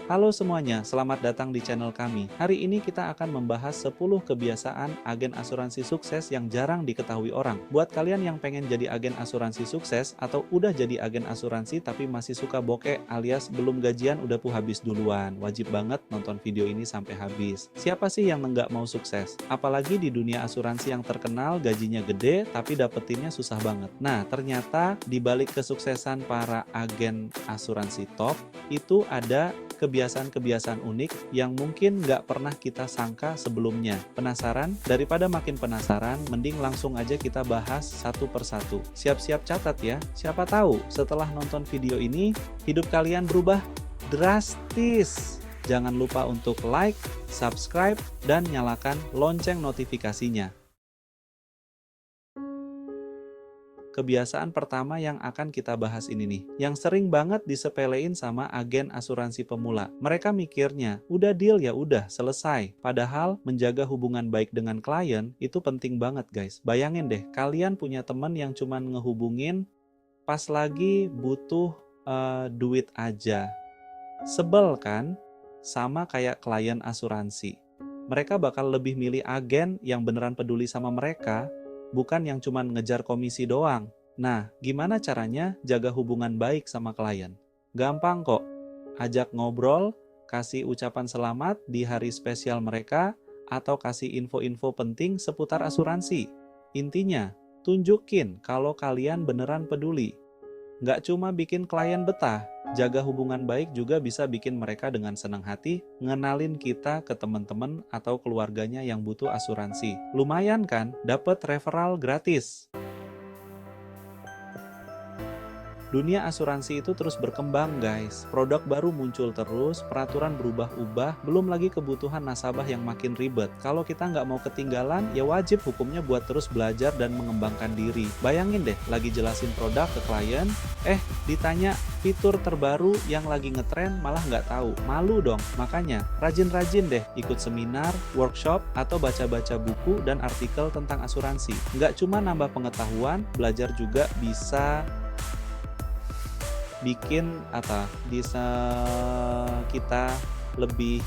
Halo semuanya, selamat datang di channel kami. Hari ini kita akan membahas 10 kebiasaan agen asuransi sukses yang jarang diketahui orang. Buat kalian yang pengen jadi agen asuransi sukses atau udah jadi agen asuransi tapi masih suka bokeh alias belum gajian udah habis duluan, wajib banget nonton video ini sampai habis. Siapa sih yang nggak mau sukses? Apalagi di dunia asuransi yang terkenal gajinya gede tapi dapetinnya susah banget. Nah, ternyata di balik kesuksesan para agen asuransi top itu ada kebiasaan-kebiasaan unik yang mungkin nggak pernah kita sangka sebelumnya. Penasaran? Daripada makin penasaran, mending langsung aja kita bahas satu persatu. Siap-siap catat ya, siapa tahu setelah nonton video ini, hidup kalian berubah drastis. Jangan lupa untuk like, subscribe, dan nyalakan lonceng notifikasinya. Kebiasaan pertama yang akan kita bahas ini nih, yang sering banget disepelein sama agen asuransi pemula. Mereka mikirnya, udah deal ya udah, selesai. Padahal, menjaga hubungan baik dengan klien itu penting banget guys. Bayangin deh, kalian punya teman yang cuman ngehubungin pas lagi butuh duit aja. Sebel kan? Sama kayak klien asuransi. Mereka bakal lebih milih agen yang beneran peduli sama mereka, bukan yang cuman ngejar komisi doang. Nah, gimana caranya jaga hubungan baik sama klien? Gampang kok. Ajak ngobrol, kasih ucapan selamat di hari spesial mereka, atau kasih info-info penting seputar asuransi. Intinya, tunjukin kalau kalian beneran peduli. Nggak cuma bikin klien betah, jaga hubungan baik juga bisa bikin mereka dengan senang hati ngenalin kita ke teman-teman atau keluarganya yang butuh asuransi. Lumayan kan, dapat referral gratis. Dunia asuransi itu terus berkembang guys, produk baru muncul terus, peraturan berubah-ubah, belum lagi kebutuhan nasabah yang makin ribet. Kalau kita nggak mau ketinggalan, ya wajib hukumnya buat terus belajar dan mengembangkan diri. Bayangin deh, lagi jelasin produk ke klien, ditanya fitur terbaru yang lagi ngetren malah nggak tahu. Malu dong, makanya rajin-rajin deh ikut seminar, workshop, atau baca-baca buku dan artikel tentang asuransi. Nggak cuma nambah pengetahuan, belajar juga bisa bikin bisa kita lebih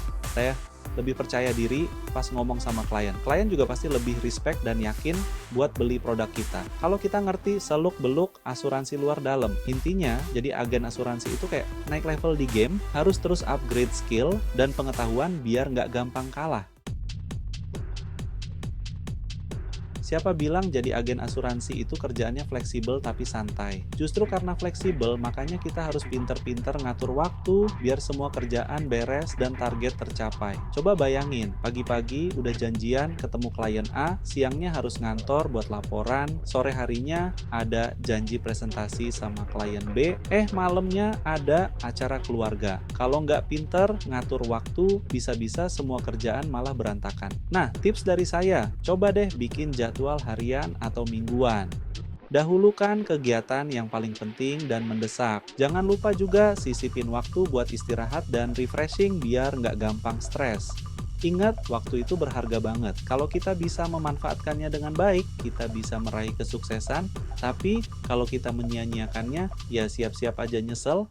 lebih percaya diri pas ngomong sama klien. Klien juga pasti lebih respect dan yakin buat beli produk kita. Kalau kita ngerti seluk-beluk asuransi luar dalam. Intinya, jadi agen asuransi itu kayak naik level di game, harus terus upgrade skill dan pengetahuan biar nggak gampang kalah. Siapa bilang jadi agen asuransi itu kerjaannya fleksibel tapi santai? Justru karena fleksibel, makanya kita harus pinter-pinter ngatur waktu biar semua kerjaan beres dan target tercapai. Coba bayangin, pagi-pagi udah janjian ketemu klien A, siangnya harus ngantor buat laporan, sore harinya ada janji presentasi sama klien B, malamnya ada acara keluarga. Kalau nggak pinter ngatur waktu, bisa-bisa semua kerjaan malah berantakan. Nah, tips dari saya, coba deh bikin jadwal harian atau mingguan. Dahulukan kegiatan yang paling penting dan mendesak. Jangan lupa juga sisipin waktu buat istirahat dan refreshing biar nggak gampang stres. Ingat, waktu itu berharga banget. Kalau kita bisa memanfaatkannya dengan baik, kita bisa meraih kesuksesan. Tapi kalau kita menyia-nyiakannya, ya siap-siap aja nyesel.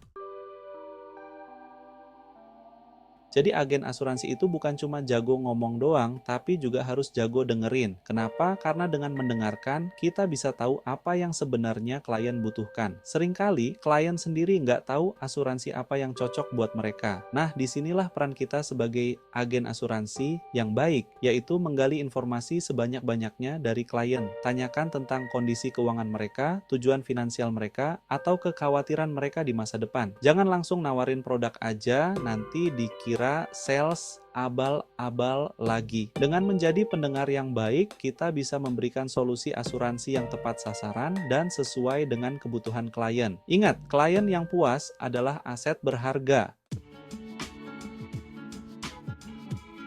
Jadi agen asuransi itu bukan cuma jago ngomong doang, tapi juga harus jago dengerin. Kenapa? Karena dengan mendengarkan, kita bisa tahu apa yang sebenarnya klien butuhkan. Seringkali, klien sendiri nggak tahu asuransi apa yang cocok buat mereka. Nah, disinilah peran kita sebagai agen asuransi yang baik, yaitu menggali informasi sebanyak-banyaknya dari klien. Tanyakan tentang kondisi keuangan mereka, tujuan finansial mereka, atau kekhawatiran mereka di masa depan. Jangan langsung nawarin produk aja, nanti dikira sales abal-abal lagi. Dengan menjadi pendengar yang baik, kita bisa memberikan solusi asuransi yang tepat sasaran dan sesuai dengan kebutuhan klien. Ingat, klien yang puas adalah aset berharga.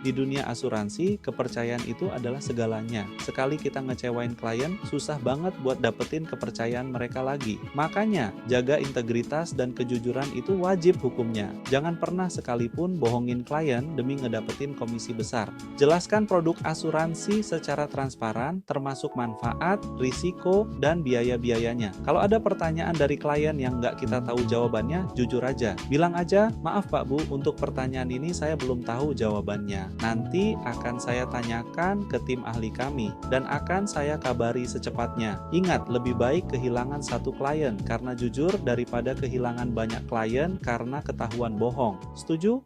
Di dunia asuransi, kepercayaan itu adalah segalanya. Sekali kita ngecewain klien, susah banget buat dapetin kepercayaan mereka lagi. Makanya, jaga integritas dan kejujuran itu wajib hukumnya. Jangan pernah sekalipun bohongin klien demi ngedapetin komisi besar. Jelaskan produk asuransi secara transparan, termasuk manfaat, risiko, dan biaya-biayanya. Kalau ada pertanyaan dari klien yang nggak kita tahu jawabannya, jujur aja. Bilang aja, maaf Pak Bu, untuk pertanyaan ini saya belum tahu jawabannya. Nanti akan saya tanyakan ke tim ahli kami, dan akan saya kabari secepatnya. Ingat, lebih baik kehilangan satu klien karena jujur daripada kehilangan banyak klien karena ketahuan bohong. Setuju?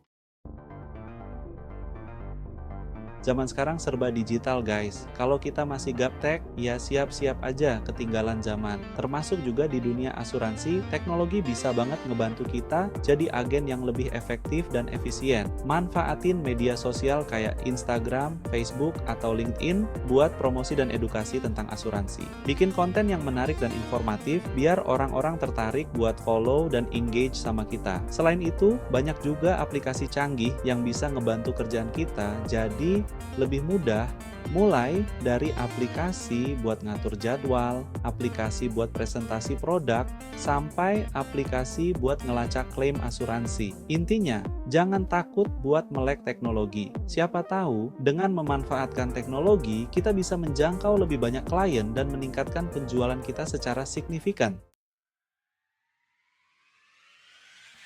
Zaman sekarang serba digital guys. Kalau kita masih gaptek, ya siap-siap aja ketinggalan zaman. Termasuk juga di dunia asuransi, teknologi bisa banget ngebantu kita jadi agen yang lebih efektif dan efisien. Manfaatin media sosial kayak Instagram, Facebook, atau LinkedIn buat promosi dan edukasi tentang asuransi. Bikin konten yang menarik dan informatif biar orang-orang tertarik buat follow dan engage sama kita. Selain itu, banyak juga aplikasi canggih yang bisa ngebantu kerjaan kita jadi lebih mudah, mulai dari aplikasi buat ngatur jadwal, aplikasi buat presentasi produk, sampai aplikasi buat ngelacak klaim asuransi. Intinya, jangan takut buat melek teknologi. Siapa tahu, dengan memanfaatkan teknologi, kita bisa menjangkau lebih banyak klien dan meningkatkan penjualan kita secara signifikan.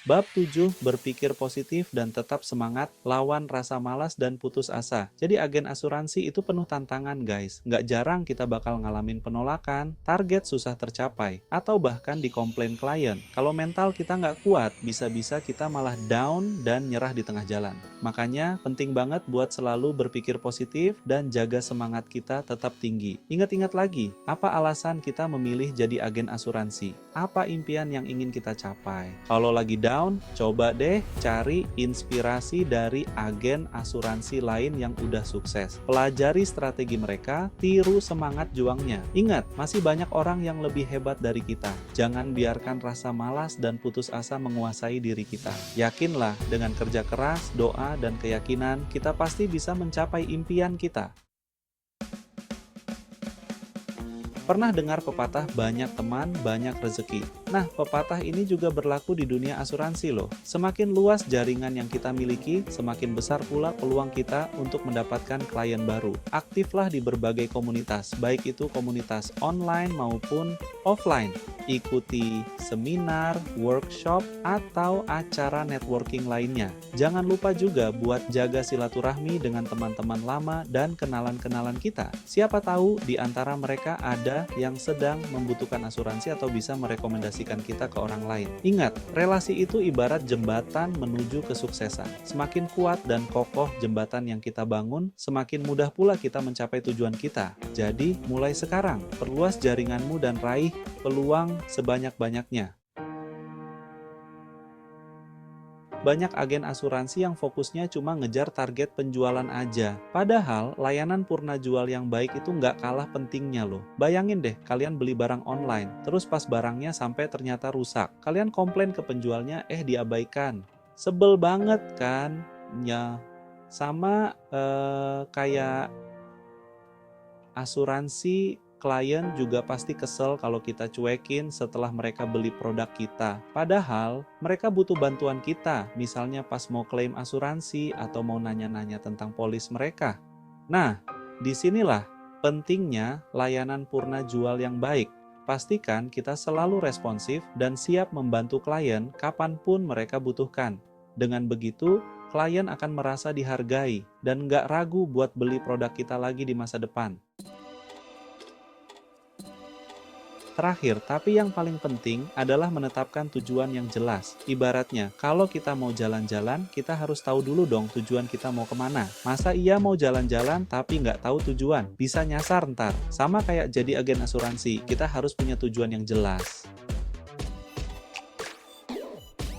Bab 7, berpikir positif dan tetap semangat, lawan rasa malas dan putus asa. Jadi agen asuransi itu penuh tantangan guys. Nggak jarang kita bakal ngalamin penolakan, target susah tercapai, atau bahkan dikomplain klien. Kalau mental kita nggak kuat, bisa-bisa kita malah down dan nyerah di tengah jalan. Makanya penting banget buat selalu berpikir positif dan jaga semangat kita tetap tinggi. Ingat-ingat lagi, apa alasan kita memilih jadi agen asuransi? Apa impian yang ingin kita capai? Kalau lagi down, coba deh cari inspirasi dari agen asuransi lain yang udah sukses. Pelajari strategi mereka, tiru semangat juangnya. Ingat, masih banyak orang yang lebih hebat dari kita. Jangan biarkan rasa malas dan putus asa menguasai diri kita. Yakinlah, dengan kerja keras, doa, dan keyakinan, kita pasti bisa mencapai impian kita. Pernah dengar pepatah banyak teman, banyak rezeki? Nah, pepatah ini juga berlaku di dunia asuransi loh. Semakin luas jaringan yang kita miliki, semakin besar pula peluang kita untuk mendapatkan klien baru. Aktiflah di berbagai komunitas, baik itu komunitas online maupun offline. Ikuti seminar, workshop, atau acara networking lainnya. Jangan lupa juga buat jaga silaturahmi dengan teman-teman lama dan kenalan-kenalan kita. Siapa tahu di antara mereka ada yang sedang membutuhkan asuransi atau bisa merekomendasikan kita ke orang lain. Ingat, relasi itu ibarat jembatan menuju kesuksesan. Semakin kuat dan kokoh jembatan yang kita bangun, semakin mudah pula kita mencapai tujuan kita. Jadi, mulai sekarang, perluas jaringanmu dan raih peluang sebanyak-banyaknya. Banyak agen asuransi yang fokusnya cuma ngejar target penjualan aja. Padahal, layanan purna jual yang baik itu nggak kalah pentingnya loh. Bayangin deh, kalian beli barang online, terus pas barangnya sampai ternyata rusak. Kalian komplain ke penjualnya, diabaikan. Sebel banget kan? Ya, sama kayak asuransi, klien juga pasti kesel kalau kita cuekin setelah mereka beli produk kita. Padahal, mereka butuh bantuan kita, misalnya pas mau klaim asuransi atau mau nanya-nanya tentang polis mereka. Nah, disinilah pentingnya layanan purna jual yang baik. Pastikan kita selalu responsif dan siap membantu klien kapanpun mereka butuhkan. Dengan begitu, klien akan merasa dihargai dan nggak ragu buat beli produk kita lagi di masa depan. Terakhir, tapi yang paling penting adalah menetapkan tujuan yang jelas. Ibaratnya, kalau kita mau jalan-jalan, kita harus tahu dulu dong tujuan kita mau kemana. Masa iya mau jalan-jalan tapi nggak tahu tujuan? Bisa nyasar ntar. Sama kayak jadi agen asuransi, kita harus punya tujuan yang jelas.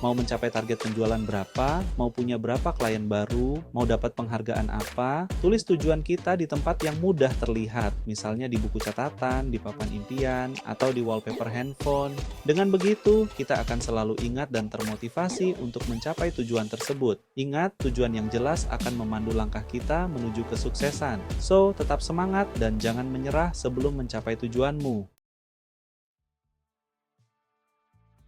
Mau mencapai target penjualan berapa, mau punya berapa klien baru, mau dapat penghargaan apa, tulis tujuan kita di tempat yang mudah terlihat, misalnya di buku catatan, di papan impian, atau di wallpaper handphone. Dengan begitu, kita akan selalu ingat dan termotivasi untuk mencapai tujuan tersebut. Ingat, tujuan yang jelas akan memandu langkah kita menuju kesuksesan. So, tetap semangat dan jangan menyerah sebelum mencapai tujuanmu.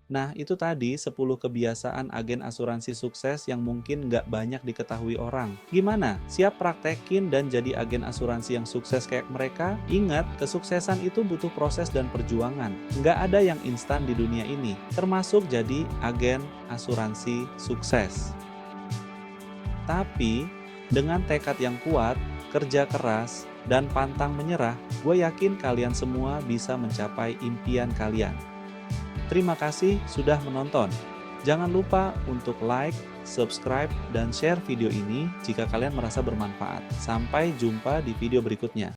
Nah, itu tadi 10 kebiasaan agen asuransi sukses yang mungkin nggak banyak diketahui orang. Gimana? Siap praktekin dan jadi agen asuransi yang sukses kayak mereka? Ingat, kesuksesan itu butuh proses dan perjuangan. Nggak ada yang instan di dunia ini, termasuk jadi agen asuransi sukses. Tapi, dengan tekad yang kuat, kerja keras, dan pantang menyerah, gue yakin kalian semua bisa mencapai impian kalian. Terima kasih sudah menonton. Jangan lupa untuk like, subscribe, dan share video ini jika kalian merasa bermanfaat. Sampai jumpa di video berikutnya.